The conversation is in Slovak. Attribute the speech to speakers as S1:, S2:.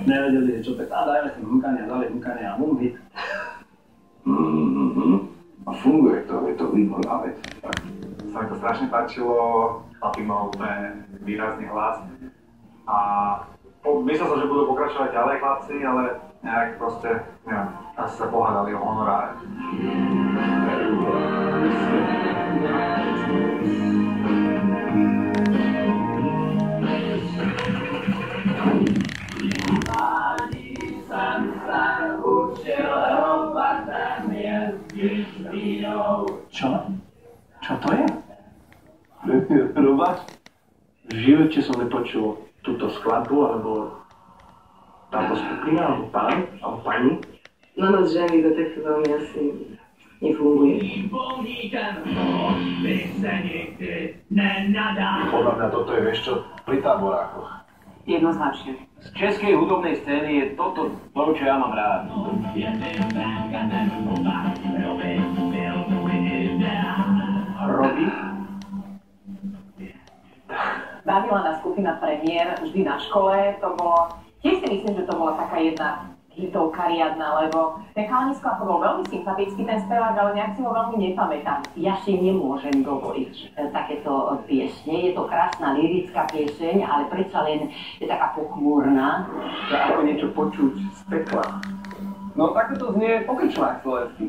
S1: Nevedeli, čo to je. Dajme si hmkanie, dali hmkanie a bum, hit.
S2: A funguje to, je to výborná vec.
S3: Sa mi to strašne páčilo, chlapí mal úplne výrazný hlas. A myslel som, že budú pokračovať ďalej chlapci, ale nejak proste, neviem, asi sa pohádali o honoráre.
S1: Čo? Čo to je? Ruba? V živote som nepočul túto skladbu, alebo táto skupina, alebo pán, alebo pani.
S4: Na nás ženy to takto veľmi asi nefunguje.
S2: Podľa mňa toto je, vieš čo, pri táborákoch.
S4: Jednoznačne.
S1: Z českej hudobnej scény je toto to, čo ja mám rád. Robi?
S4: Bavila nás skupina Premiér vždy na škole, to bolo, tiež si myslím, že to bola taká jedna hitovka riadna, lebo ten chalanisko ako bol veľmi sympatický ten spevák, ale nejak si ho veľmi nepamätám. Ja si nemôžem dovoliť takéto piesne, je to krásna lyrická pieseň, ale predsa len je taká pochmúrna.
S1: To ako niečo počuť z pekla. No takto to znie pokričlák slovenský.